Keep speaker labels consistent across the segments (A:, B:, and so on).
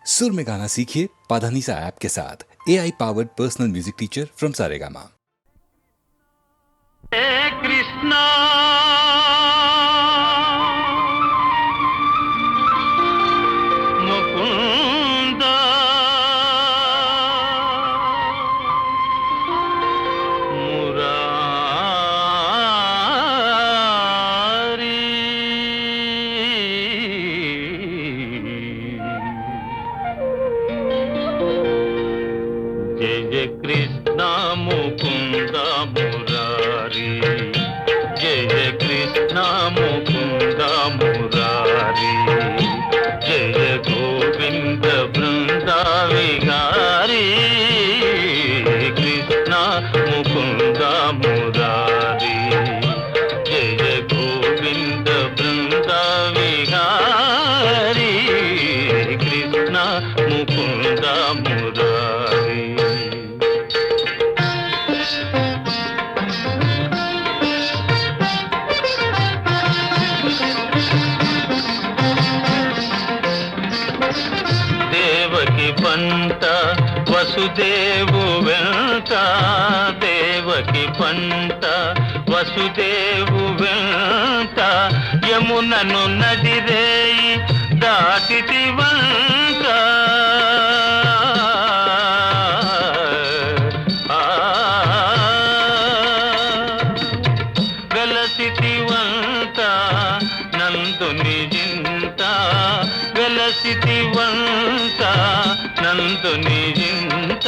A: सुर में गाना सीखिए पाधानीसा ऐप के साथ। AI powered personal music teacher from Saregama.
B: Krishna Mukund Murari जय जय कृष्णा मुकुंद मुरारी जय जय कृष्णा मुकुंद मुरारी जय जय गोविंद बृंदा विहारी कृष्णा मुकुंद मुरारी जय जय गोविंद बृंदा विहारी कृष्णा मुकुंद मुरारी। దేవకి పంట వసుదేవు వెంట దేవకి పంట వసుదేవు వెంట యమునను నదిరేయి దాటితి వంట వెలసితి వంట నందుని జింత వెలసితి వంట నందుని జింత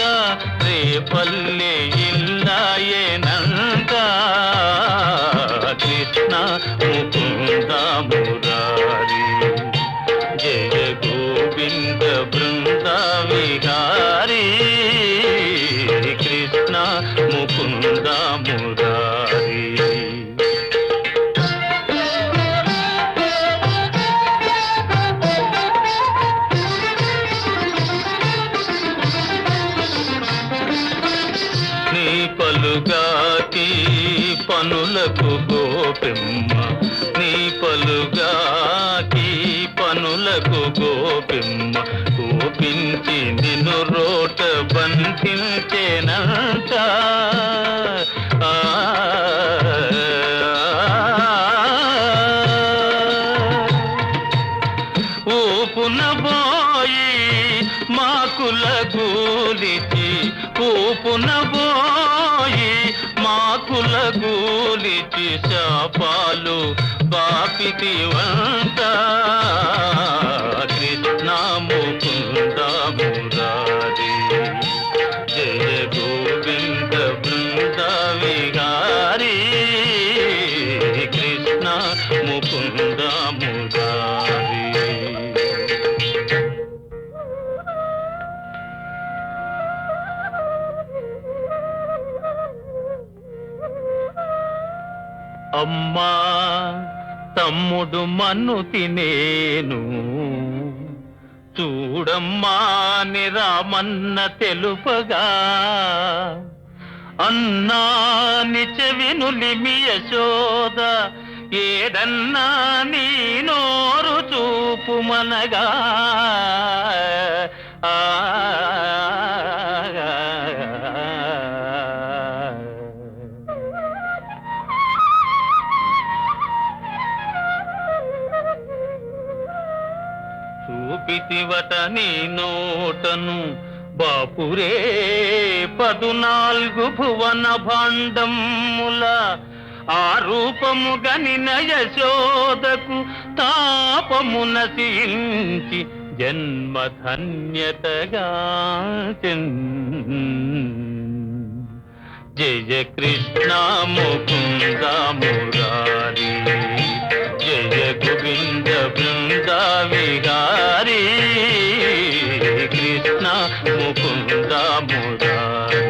B: రేపల్లె ఇల్లాయేనంత కృష్ణ ముకుంద మురారి జయ గోవింద బృంద విహారీ కృష్ణ ముకుంద మురారి। నీ పలుగాకి పనులకు గోపిమ్మ నీ పలుగాకి పనులకు గోపిమ్మ గోపించి నిన్ను రోట బంధించేనంట ఊపున పోయి మాకుల గూలిచి ఊపున పోయి మాకుల గూలిచి శాపాలు పాపితి వంట కృష్ణ ముకుంద మురారి జయ గోవింద బృంద విహారీ కృష్ణ ముకుంద మురారి। అమ్మా తమ్ముడు మన్ను తినేను చూడమ్మా నిరామన్న తెలుపగా అన్నా నిచవినులిమి యశోద ఏదన్నా నీ నోరు చూపుమనగా చూపితివట నీ నోటను బాపురే 14 భువన భాండముల ఆ రూపము గనిన యశోదకు తాపము నశించి జన్మధన్యతగా జయ కృష్ణ ముకుంద మురారి జయ గోవింద బృంద విహారీ కృష్ణ ముకుంద మురారి।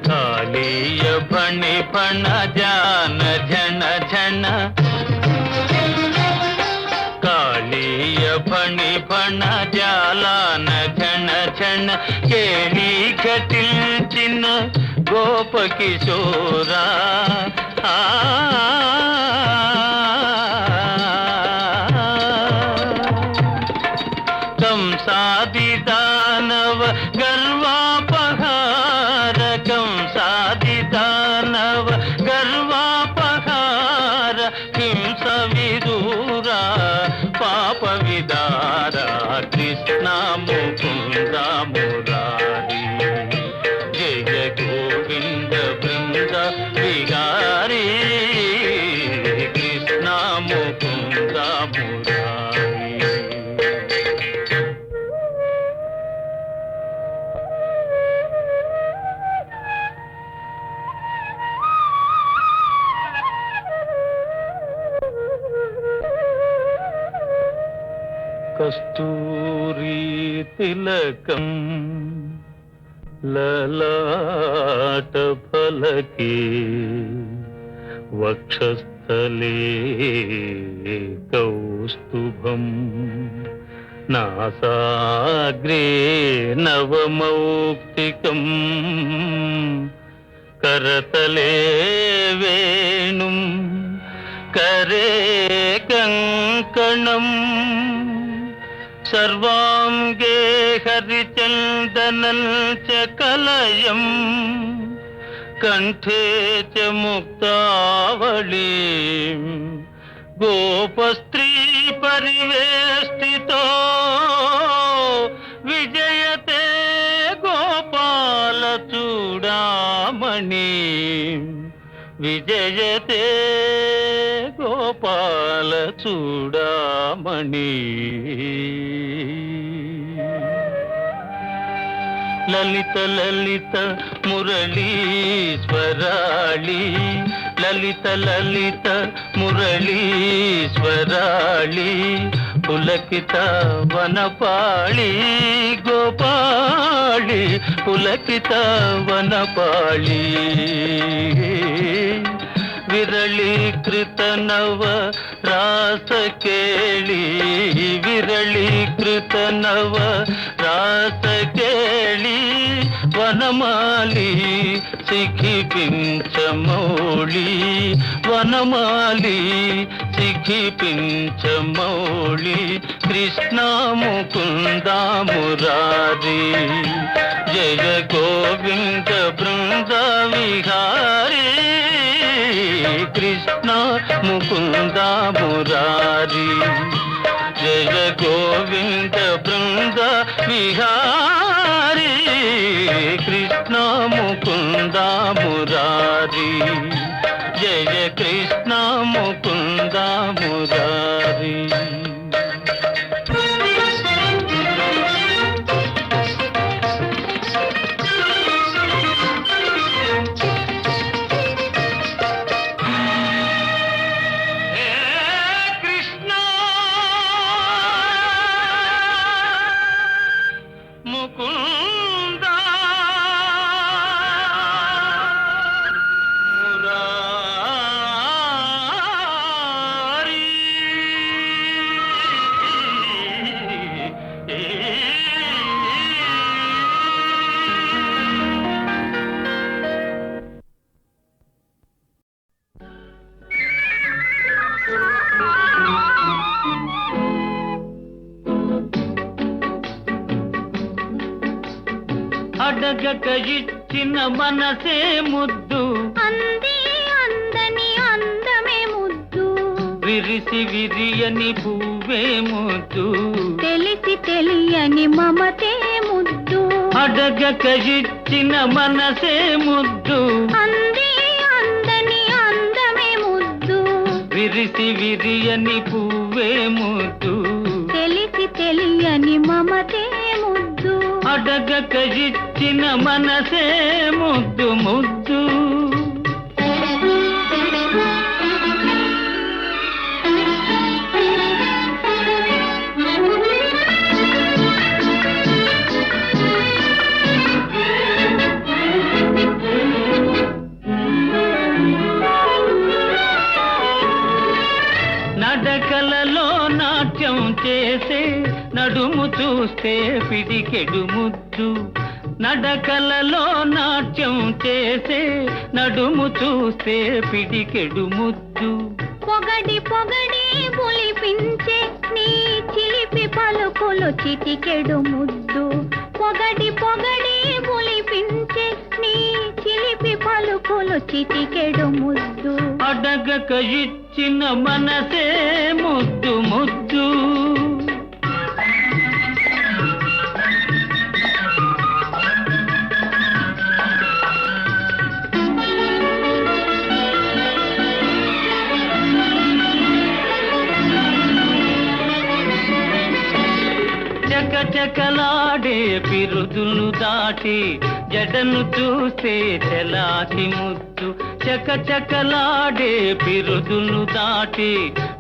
B: కాళీయ ఫణి ఫణ జాన ఝణ ఝణ కాళీయ ఫణి ఫణ జాలాన ఝణ ఝణ కేళీ ఘటిల్చిన గోపకిశోరా కంసాది దానవ గర్వాపహార కంసాది దానవ గర్వాపహార హింస విదూరా పాప విదార కృష్ణ ముకుంద మురారి జయ గోవింద బృంద విహారీ కృష్ణ ముకుంద మురారి. కస్తూరీ తిలకం లలాట ఫలకే వక్షస్థలే కౌస్తుభం నాసాగ్రే నవమౌక్తికం కరతలే వేణుం करे कंकणम सर्वांगे हरिचंदनल च कलयम कंठे च मुक्तावली गोपस्त्री परिवेष्टितो विजयते गोपाल चूडामणि विजयते गोपाल चूडामणि. ललित ललित मुरलीश्वराळि ललित ललित मुरलीश्वराळि पुलकित वनपाळि गोपाळि पुलकित वनपाळि विरलीकृत नव रास केळि विरलीकृत नव रास केळि वनमाली सिखि पिंचमौळि वनमाली सिखि पिंचमौळि कृष्ण मुकुंद मुरारी जय गोविंद बृंद विहारी कृष्ण मुकुंद मुरारी जय गोविंद बृंद विहारी कृष्ण मुकुंद मुरारी जय कृष्ण मुकुंद मुरारी. అడగక ఇచ్చిన మనసే ముద్దు
C: అంది అందని అందమే ముద్దు
B: విరిసి విరియని పువ్వే ముద్దు
C: తెలిసి తెలియని మమతే ముద్దు
B: అడగక ఇచ్చిన మనసే ముద్దు
C: అంది అందని అందమే ముద్దు
B: విరిసి విరియని పువ్వే ముద్దు
C: తెలిసి తెలియని మమతే ముద్దు
B: అడగక ఇచ్చిన మనసే ముద్దు ముద్దు. నడకలలో నాట్యం చేసే నడుము చూస్తే పిడికెడు ముద్దు నడకలలో నాట్యం చేసే నడుము చూస్తే పిడికెడు ముద్దు.
C: పొగడి పొగడి పులిపించే నీ చిలిపి పలుకులు చిటికెడు ముద్దు. పొగడి పొగడి పులిపించే నీ చిలిపి పలుకులు చిటికెడు ముద్దు.
B: అడగక ఇచ్చిన మనసే ముద్దు ముద్దు. చకచకలాడే పిరుదులు దాటి జడను చూస్తే చెలాకి ముద్దు. చకచకలాడే పిరుదులు దాటి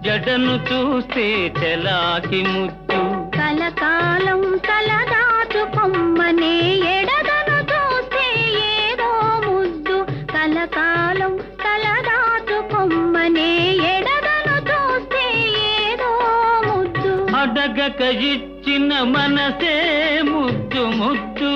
B: జడను చూస్తే చెలాకి ముద్దు.
C: కలకాలం తలదాచుకొమ్మనే ఎడదను చూస్తే ఏదో ముద్దు. కలకాలం తలదాచుకొమ్మనే ఎడదను చూస్తే ఏదో ముద్దు.
B: అడగక ఇచ్చిన మనసే ముద్దు ముద్దు.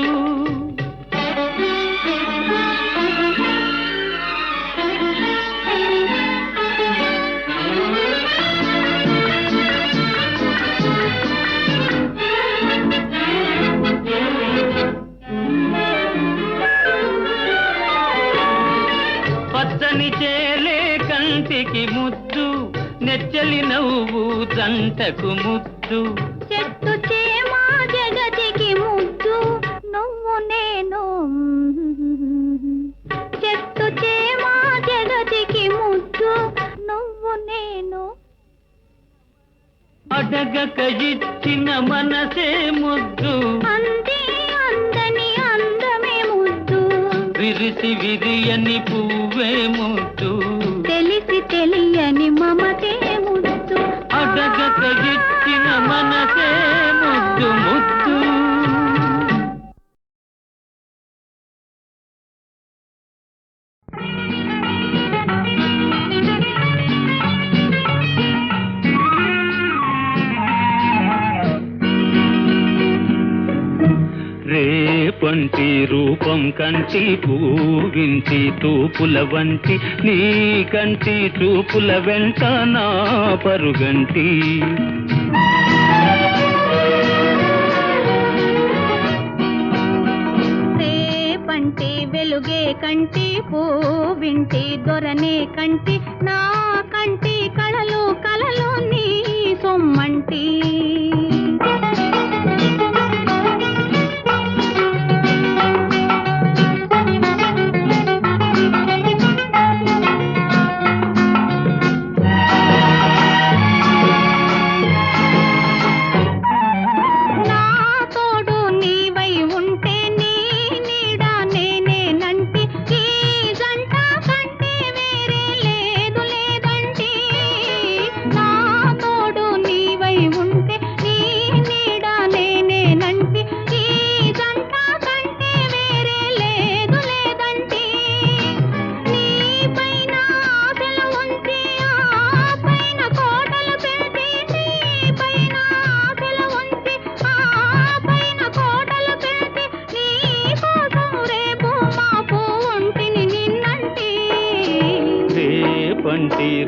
B: పచ్చని చేలే కంటికి ముద్దు, నెచ్చలి నవ్వు జంటకు ముద్దు.
C: చెట్టు చేమా జగతికి ముద్దు, నువ్వు నేను. చెట్టు చేమా జగతికి ముద్దు, నువ్వు నేను.
B: అడగక ఇచ్చిన మనసే ముద్దు,
C: అంది అందని అందమే ముద్దు.
B: విరిసి విరియని పువ్వే ముద్దు.
C: తెలిసి తెలియని మమతే ముద్దు.
B: అడగక ఇచ్చిన మనసే ముద్దు ముద్దు. రేపంటి రూపం కంటి పూవించి తూపుల వంటి నీ కంటి చూపుల వెంట నా పరుగంటి.
C: రేపంటి వెలుగే కంటి పూవింటి దొరనే కంటి నా కంటి కళలు కళలు నీ సొమ్మంటి.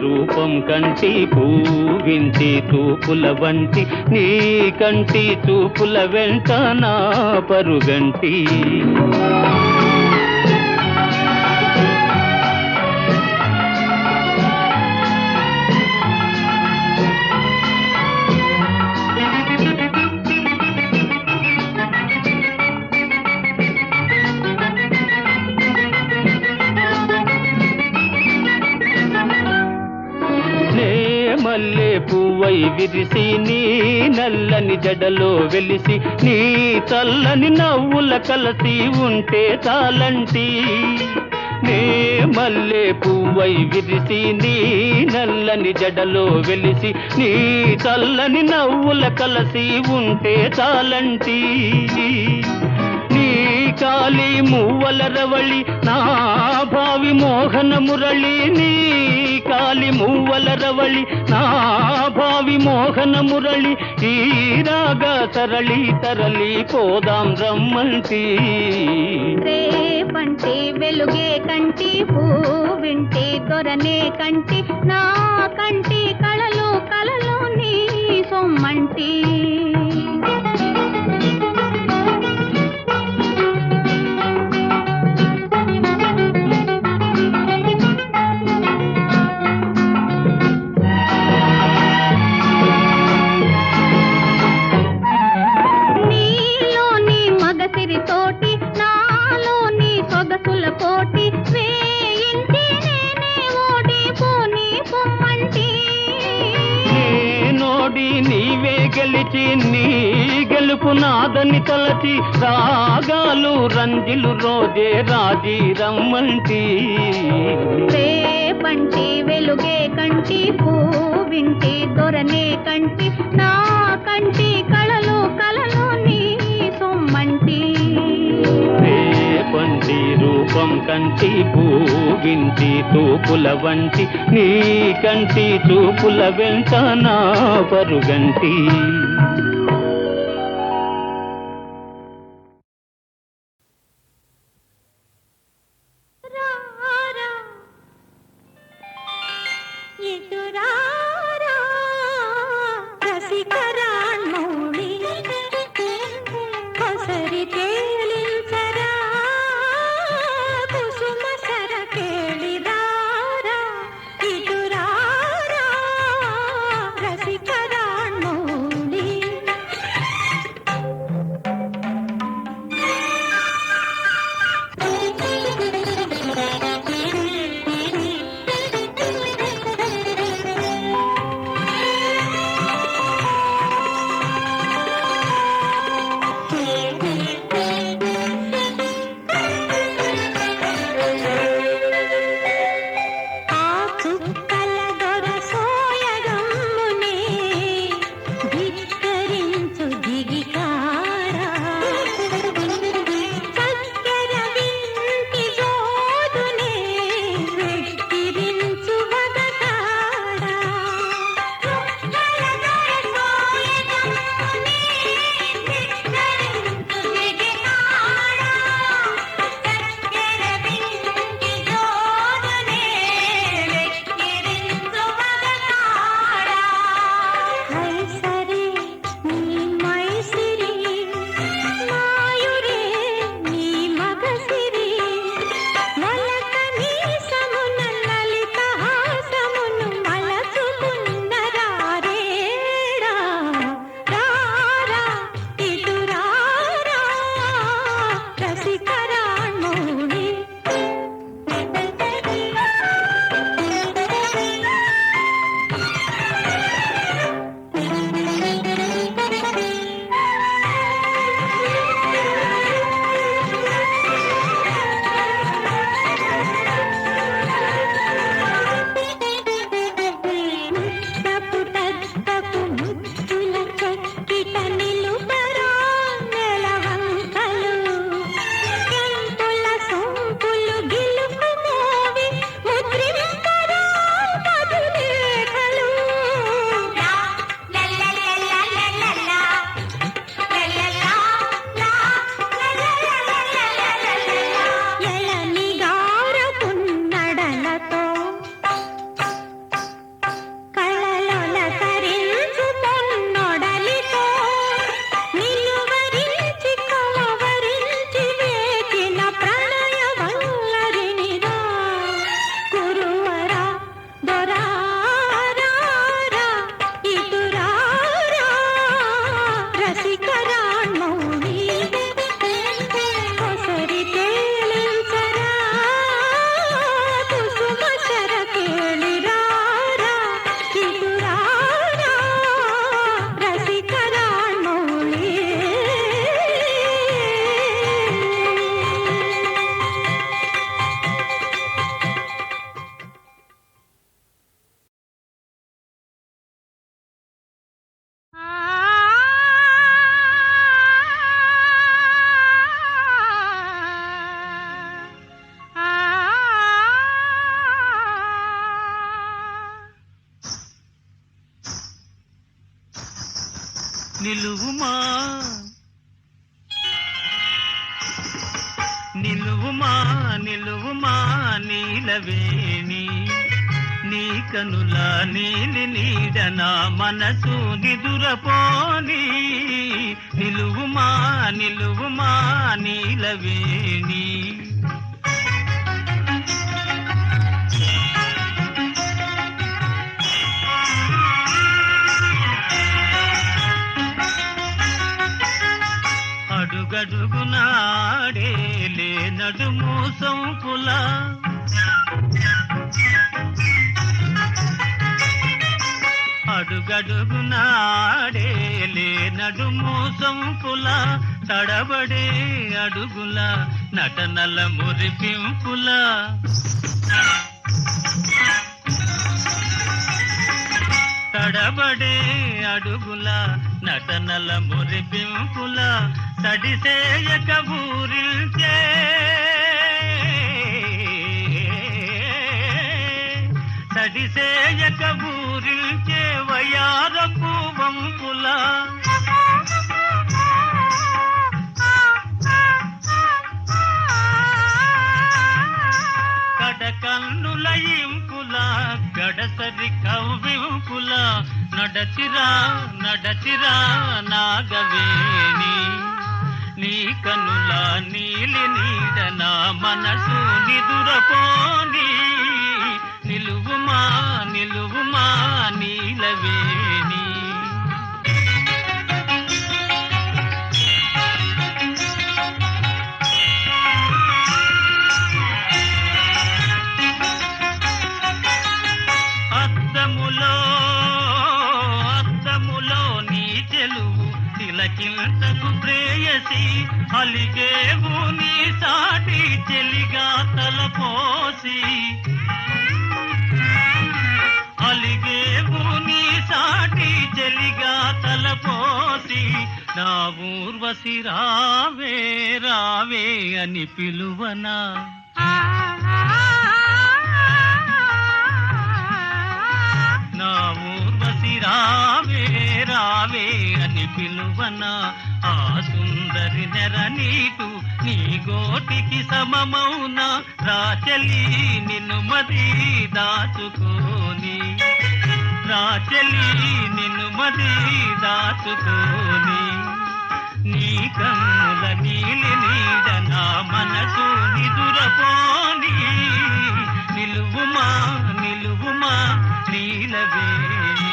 B: రూపం కంటి పూవించి తూపుల వంటి నీ కంటి చూపుల వెంట నా పరుగంటి. మల్లె పువ్వై విరిసి నీ నల్లని జడలో వెలిసి నీ చల్లని నవ్వుల కలసి ఉంటే చాలంటి. నే మల్లె పువ్వై విరిసి నీ నల్లని జడలో వెలిసి నీ చల్లని నవ్వుల కలసి ఉంటే చాలంటి. నీ కాలి మువ్వల రవళి నా భావి మోహ మోహన మురళి నీ కాలి మూవల రవళి నా భావి మోహన మురళి ఈ రాగ సరళి తరలి పోదాం రమ్మంటి
C: రేపంటే వెలుగే కంటి పూవింటే దొరనే కంటి నా కంటి కళలు కళలు నీ సొమ్మంటి నీలోని మగసిరితోటి నాలోని సొగసుల కోటి వేయించి నేనే ఓడిపోని పొమ్మంటి
B: నోడి నీవే గెలిచి నీ గెలుపు నాదని తలచి రాగాలు రంజిలు రోజే రాజీ రమ్మంటి
C: రేపంటి వెలుగే కంటి పూవింటి దొరనే కంటి నా కంటి కళలు కళలు నీ సొమ్మంటి
B: పంటి రూపం కంటి పూవింటి తూపుల వంటి నీ కంటి చూపుల వెంట నా పరుగంటి
C: రారా ఎదురారా రసికరాణ్మౌళి కొసరి తేలించరా కుసుమ సర కేళిదారా ఎదురారా రసికరాణ్మౌళి
B: నిలువుమా నిలువుమా నిలువుమా నీలవేణి నీ కనుల నీలి నీడ నా మనసు నిదురపోని నిలువుమా నిలువుమా నీలవేణి అడుగడుగునాడేలే నడుము సొంపుల అడుగడుగునాడేలే నడుము సొంపుల తడబడే అడుగుల నటనల మురిపింపుల తడబడే అడుగుల నటనల మురిపింపుల తడిసేయక ఊరిల్చే తడిసేయక ఊరిల్చే వయారపు వంపుల కడకన్నుల ఇంపుల గడసరి కవ్వింపుల నడచిరా నడచిరా నాగవేణి నీ కనుల నీలి నీడ నా మనసు నిదురపోని నిలువుమా నిలువుమా నీలవేణి అద్దములో నీ చెలువు తిలకింతకు ప్రేయసి అలిగేవు నీ సాటి చెలిగా తలపోసి అలిగేవు నీ సాటి చెలిగా తలపోసి నా ఊర్వశి రావే రావే అని పిలువనా నా ఊర్వశి రావే రావే అని పిలువనా ఆ సుందరి నెర నీకు నీ గోటికి సమమౌన రాచలి నిన్ను మది దాచుకోని రాచలి నిన్ను మది దాచుకోని నీ కన్నుల నీలి నీడ నా మనసు నిదురపోని నిలువుమా నిలువుమా నీలవేణి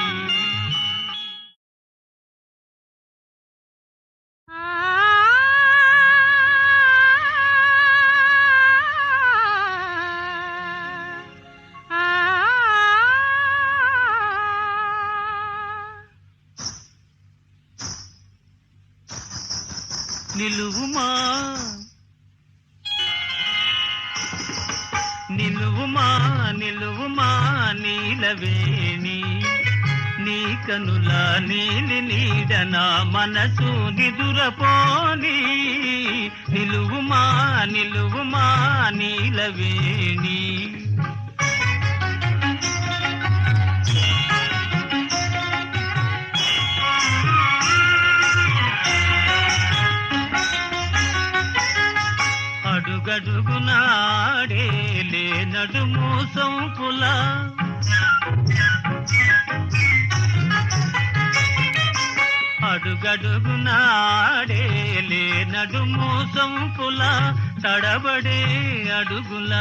B: నిలువుమా నిలువుమా నిలువుమా నీలవేణి నీ కనుల నీలి నీడ నా మనసు నిదురపోని నిలువుమా నిలువుమా నీలవేణి అడుగడుగునాడేలే నడుము సొంపుల అడుగడుగునాడేలే నడుము సొంపుల తడబడే అడుగుల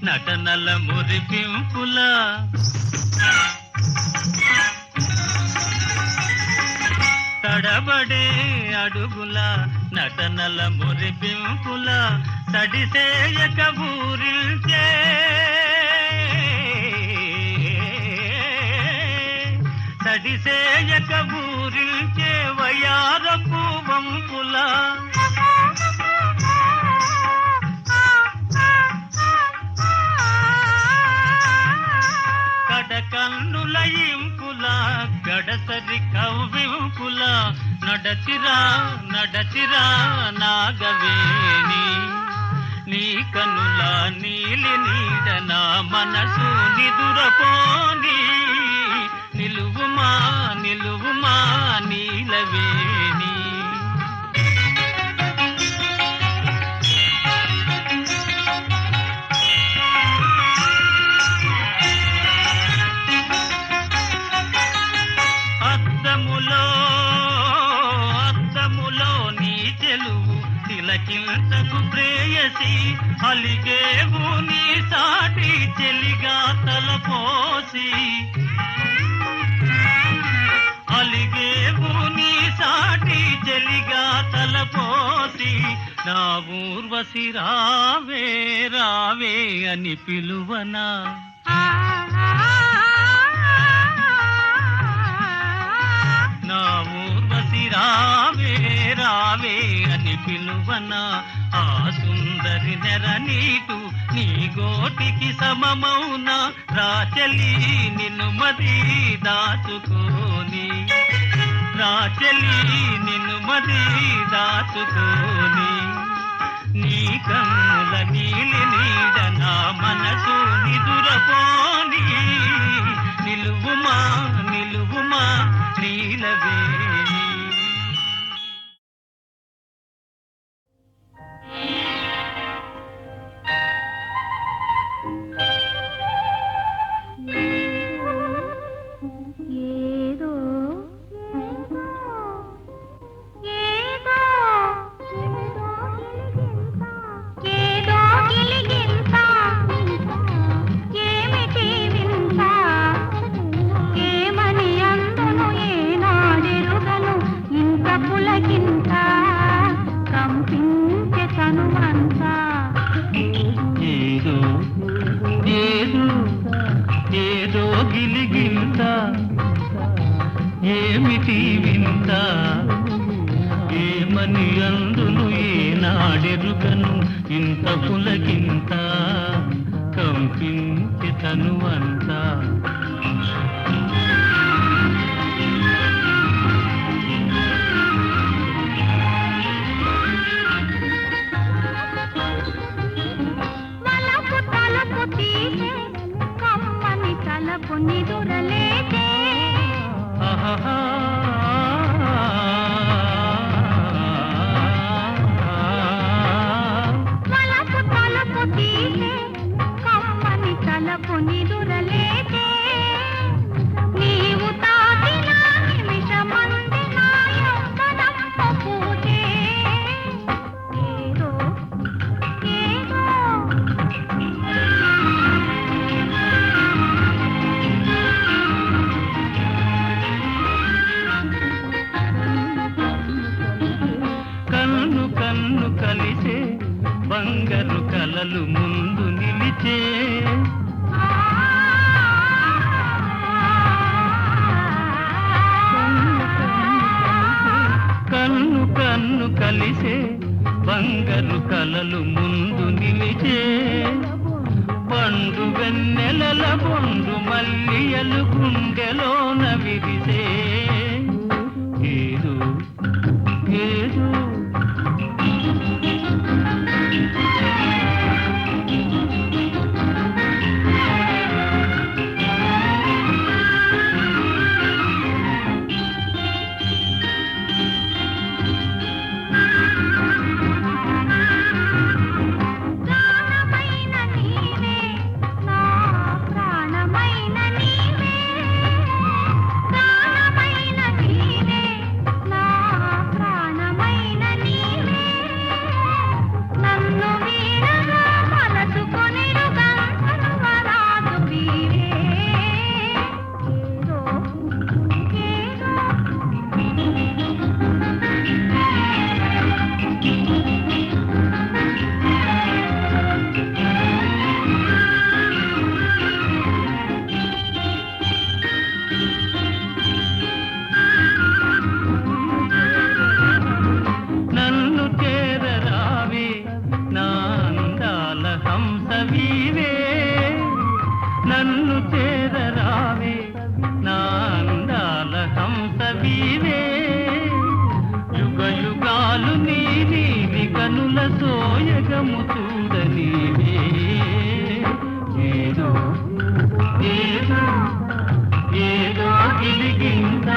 B: నటనల మురిపింపుల తడబడే అడుగుల నటనల మురిపింపుల తడిసేయక ఊరిల్చే తడిసేయక ఊరిల్చే వయారపు వంపుల కడకన్నుల ఇంపుల గడసరి కవ్వింపుల నడచిరా నడచిరా నాగవేణి నీ కనుల నీలి నీడ నా మనసు నిదురపోని నిలువుమా నిలువుమా నీలవేణి అలిగేవు నీ సాటి చెలిగా తలపోసి అలిగేవు నీ సాటి చెలిగా తలపోసి నా ఊర్వశి రావే రావే అని పిలువనా నా ఊర్వశి రావే రావే అని పిలువనా ఆ సుందరి నెర నీటు నీ గోటికి సమమౌనా రాచలి నిన్ను మది దాచుకోని రాచలి నిన్ను మది దాచుకోని నీ కన్నుల నీలి నీడ నా మనసు నిదురపోని నిలువుమా నిలువుమా నీలవేణి
C: ఏదో ఏదో ఏదో గిలిగింత ఏమిటి వింత ఏమని అందును ఏనాడెరుగను ఇంత పులకింత కంపించే తనువంతా
B: ఏదో ఏదో ఏదో గిలిగింత ఏమిటి వింత ఏమని అందును ఏనాడెరుగను ఇంత పులకింత కంపించి తనువంతా
C: వలపు తలపు తీసే కమ్మని తలపు నిదురలేదే
B: ఆహాహా.
C: వలపు తలపు తీసే కమ్మని తలపు నిదురలేదే నీవు తాకిన నిమిషమంది నా యవ్వనపు పూజే ఏదో ఏదో
B: కన్ను కన్ను కలిసే బంగారు కలలు ముందు నిలిచే కన్ను కన్ను కలిసే బంగారు కలలు ముందు నిలిచే పండు వెన్నెలల బొండు మల్లియలు గుండెలోన విరిసే ఏదో ఏదో
C: ప్రాణమైన నీవే నా ప్రాణమైన నీవే ప్రాణమైన నీవే నా ప్రాణమైన నీవే నన్ను వీడగా మనసుకొనిరుగా అనువరాదు వీరే ఏదో
B: నన్ను చేరరావే నా అందాల హంసవీవే నన్ను చేరరావే నా అందాల హంసవీవే యుగ యుగాలు నీ నీలి కనుల సోయగము చూడనీవే ఏదో ఏదో ఏదో గిలిగింత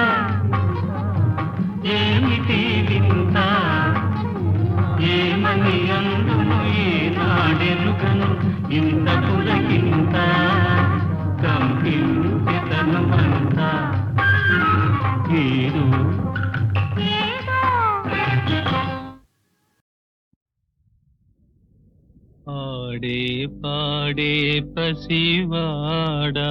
B: ఏమిటి వింత ఏమని అందును ఏనాడెరుగను ఇంత పులకింత కంపించి తనమంతా ఏదో
C: ఏదో
B: పాడే పాడే పసివాడా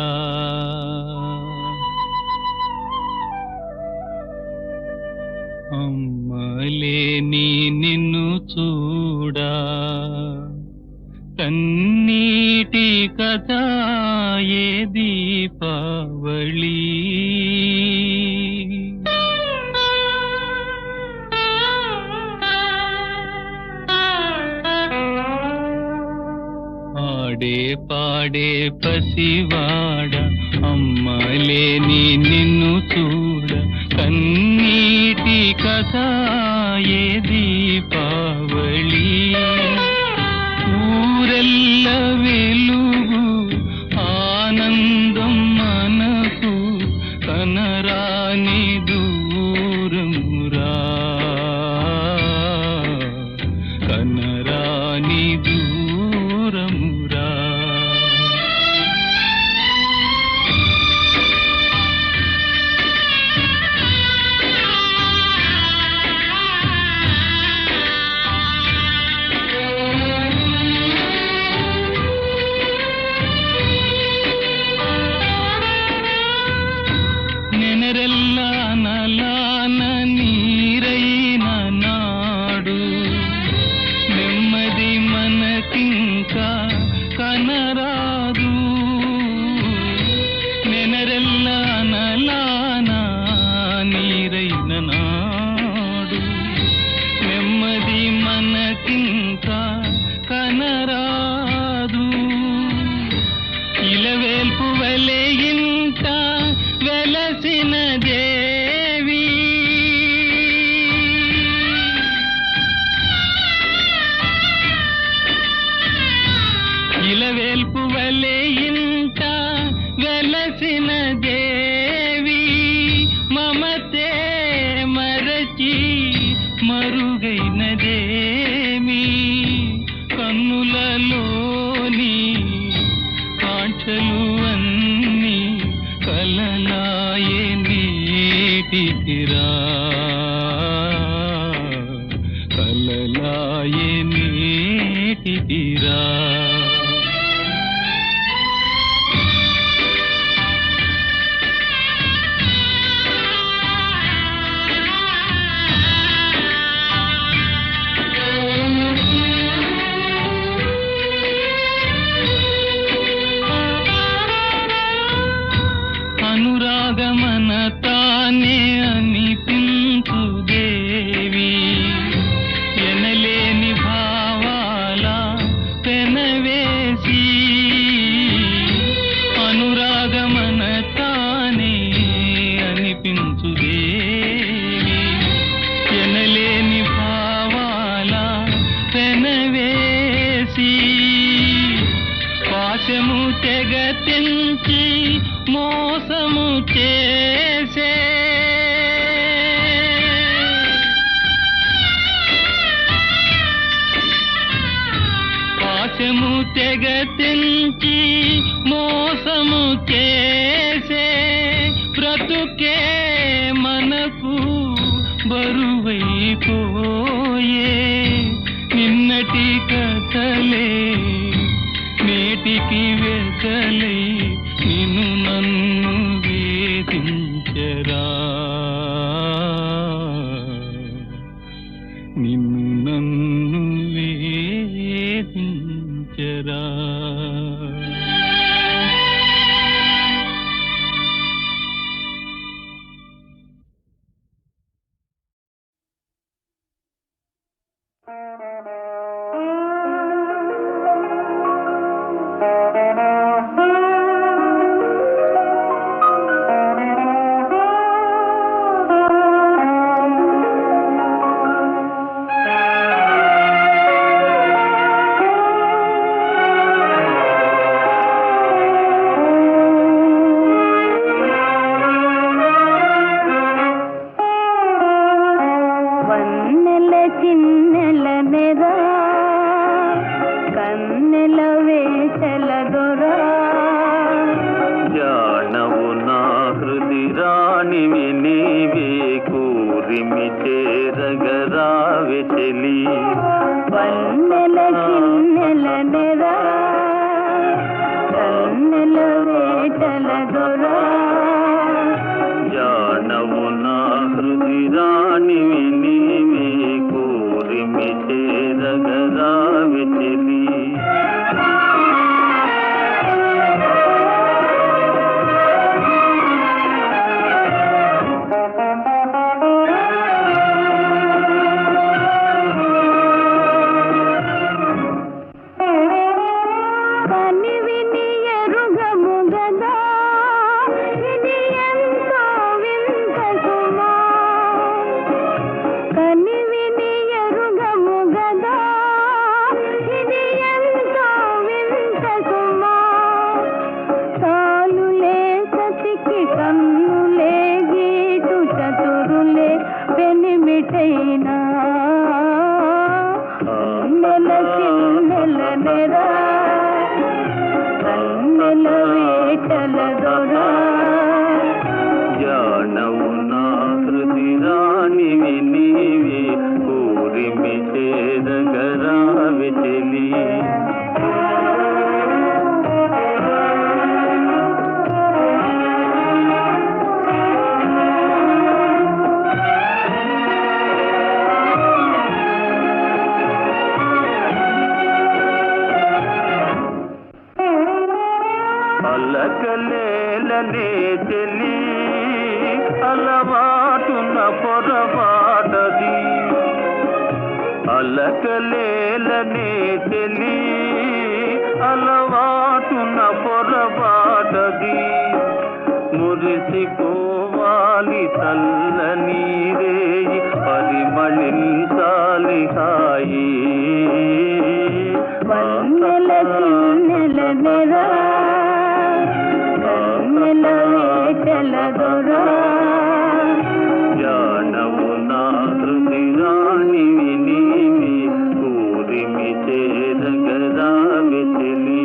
B: అమ్మలేని నిన్ను చూడా కన్నీటి కథ ఏ దీపావళి పాడే పాడే పసివాడ అమ్మలేని నిన్ను చూడ కన్నీటి కథ ఏ దీపావళి ఊరెల్ల వెలుగు ఆనందం మనకు కనరాని దూరమురా కనరాని దూరమురా నెనరెల్ల నలాన నీరైన నాడు నెమ్మది మనకింకా కనరాదు నెనరెల్ల నలాన నీరైన నాడు నెమ్మది మనకింకా కనరాదు ఇలవేల్పు వలె ఇంట వెలసిన దేవి ఇలవేల్పు వలె ఇంట వెలసిన దేవి మమతే మరచి మరుగైనదేమి కన్నులలోని కాంక్షలు అన్నీ కలలాయే నీటికిరా కలలాయే నీటికిరా అనురాగమన తానే అనిపించు దేవి ఎనలేని భావాల పెనవేసి అనురాగమన తానే అనిపించు దేవి ఎనలేని భావాల పెనవేసి పాశము తెగ తెంచి మోసము చేసే పాశము తెగ తెంచి మోసము చేసే బ్రతుకే మనకు బరువైపోయే నిన్నటి కథలే నేటికి వెకలై నిన్ను నన్ను వేధించరా నిన్ను నన్ను వేధించరా
C: వన్నెల చిన్నెల నెరా వేటలదొరా
B: జానవు నా హృది రాణివి నీవే కోరిమి చేరగరావి చెలి జానవు నా హృది రాణివి నీవే కోరిమి చేరగరావి చెలి అలకలేలనే చెలి అలవాటున పొరపాటది అలకలేలనే చెలి అలవాటున పొరపాటది మురిసిపోవాలి చల్లని రేయి పరిమళించాలి హాయి జానవు నా హృది రాణివి నీవే కోరిమి చేరగరావి చెలి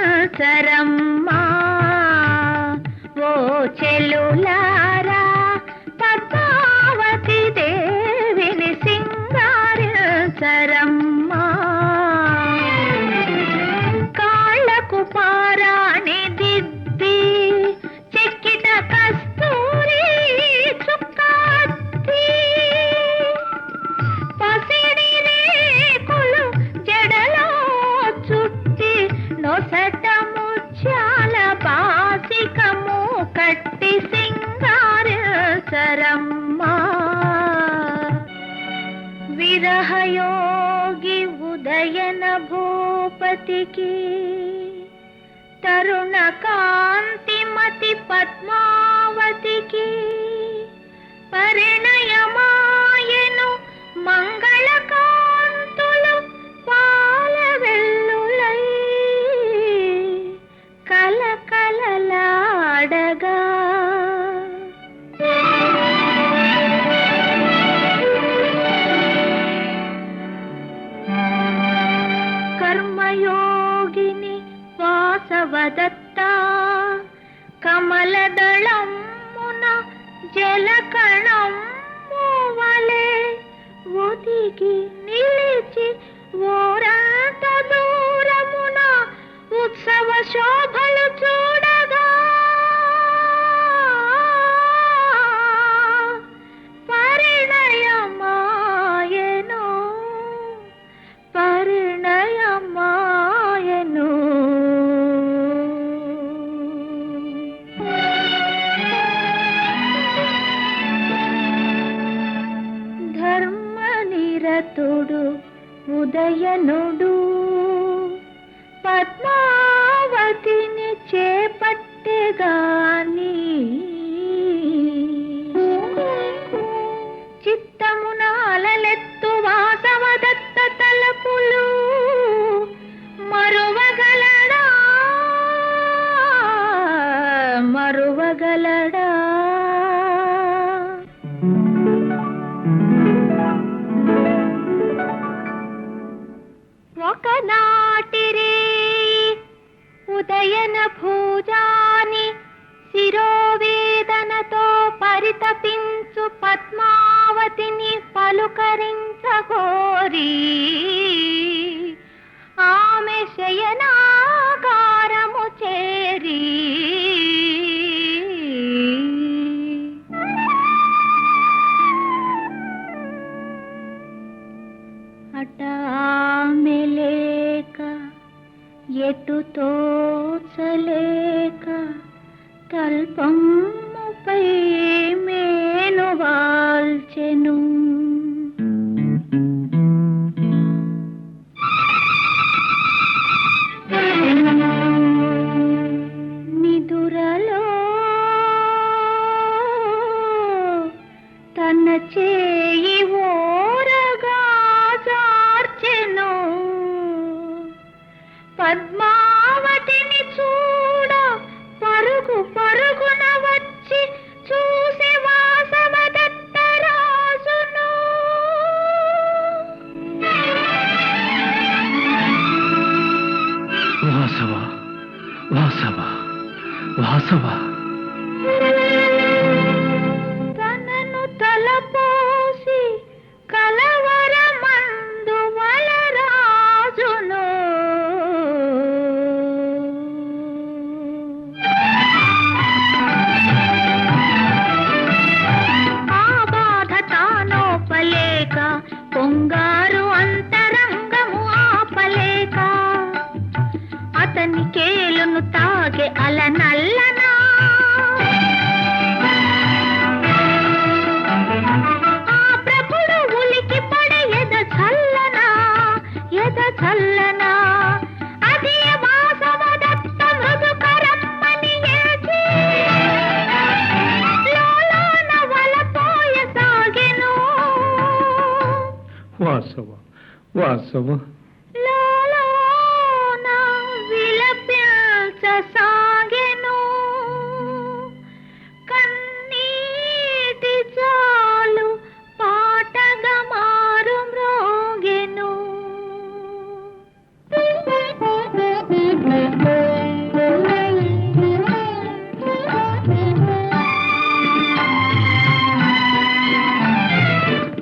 C: సింగారించరమ్మా ఓ చెలులారా పద్మావతి దేవిని సింగారించరమ్మా కాళ్ళకు పారాణి దిద్ది చెక్కిట కస్తూరి చుక్కాత్తి పసిడి రేకులు జడలో చుట్టి నొసట ముత్యాల బాసికము కట్టి సింగారించరమ్మా విరహయోగి ఉదయన భూపతికి తరుణ కాంతిమతి పద్మావతికి పరిణయమాయను మంగళకాంతులు పాల వెల్లులై కలకలలాడగా కర్మయోగిని వాసవదత్త కమలదళమున జలకణము వలె ఒదిగి నిలిచి ఓరంత దూరమున ఉత్సవ శోభలు చూడగా పరిణయమాయను పరిణయమాయను ధర్మనిరతుడు ఉదయనుడు పద్మావతిని చేపట్టెగాని చిత్తమున అలలెత్తు వాసవదత్త తలపులు మరో ఒకనాటిరే ఉదయన భూజాని శిరోవేదనతో పరితపించు పద్మావతిని పలుకరించగోరి ఆమె శయనాగారము చేరి హఠామెలేక ఎటు తోచలేక తల్పముపై మేను వాల్చెను. నిదురలో తన చేయి ఓరగా జార్చెను. పద్మావతిని చూడ పరుగు పరుగున వచ్చి చూసి వాసవదత్తరాజును.
B: వాసవ వాసవ వాసవ
C: తనను తలపోసి కలవరమందు వలరాజును. ఆ బాధ తానోపలేక పొంగారు అంతరంగము ఆపలేక అతని కేలును తాగే అలనల్లనా. ఆ ప్రభుడు ఉలికి పడే ఎద చల్లనా అది వాసవదత్త మృదుకరమ్మని ఏచి లోలోన వలపోయసాగెను.
B: వాసవ వాసవ
C: లోలోన విలపించసాగెను. కన్నీటి చాలు పాటగా మారు మ్రోగెను.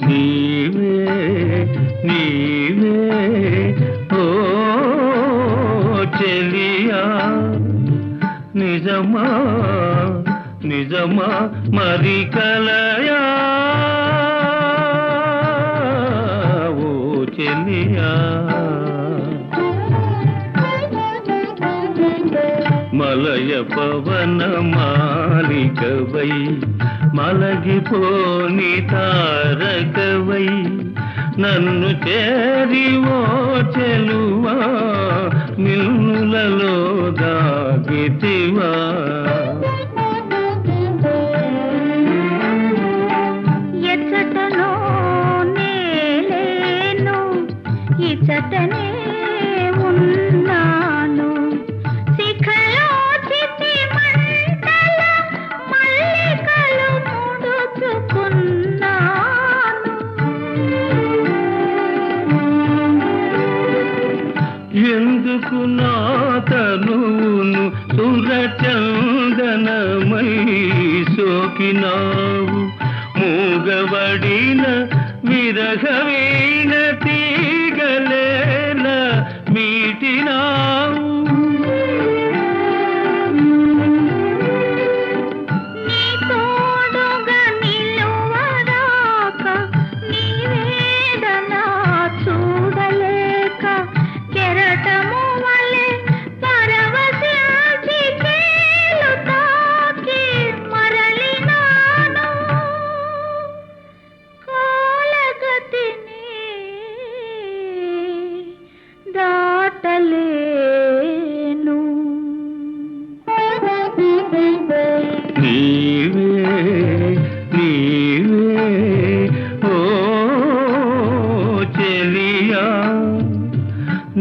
B: నీవే నీవే ఓ చెలియా నిజమా నిజమా మరి కలయా ఓ చెలియా మలయ పవన మాలికవై మలగిపోని తారకవై నన్ను చేరి ఓ చెలువా మిన్నులలో దాగితివా.
C: ఎచ్చటనో నేలేను ఇచ్చటనే ఉన్నాను. శిఖలో చితి మంటల మల్లికలు ముడుచుకున్నాను.
B: ఎందుకు నా తనువును సురచందనమై సోకినావు మూగబడిన విరహవీణ తీగలేల మీటినావు.
C: నీ తోడుగా నిలువరాక నీ వేదన చూడలేక కెరటము వలె పరవశించి కేలు తాకి మరలినాను. కాలగతిని దాటలేను.
B: నీవే నీవే ఓ చెలియా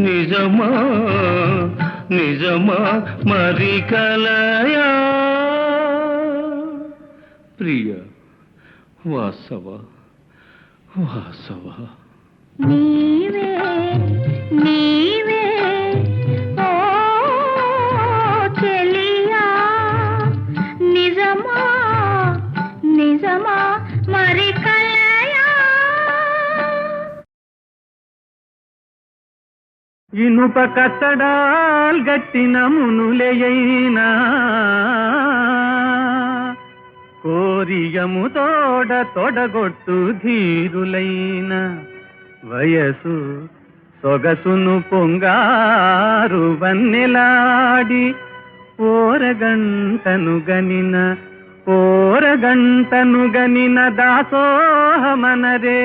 B: నిజమా నిజమా మరి కలయా ప్రియ వాసవ వాసవ
C: నీవే నీ
D: ఇనుప కట్టడాల్ గట్టిన మునులైనా కోరియము తొడగొట్టు ధీరులైన వయసు సొగసును పొంగారు వన్నెలాడి ఓరగంటను గనిన దాసోహమనరే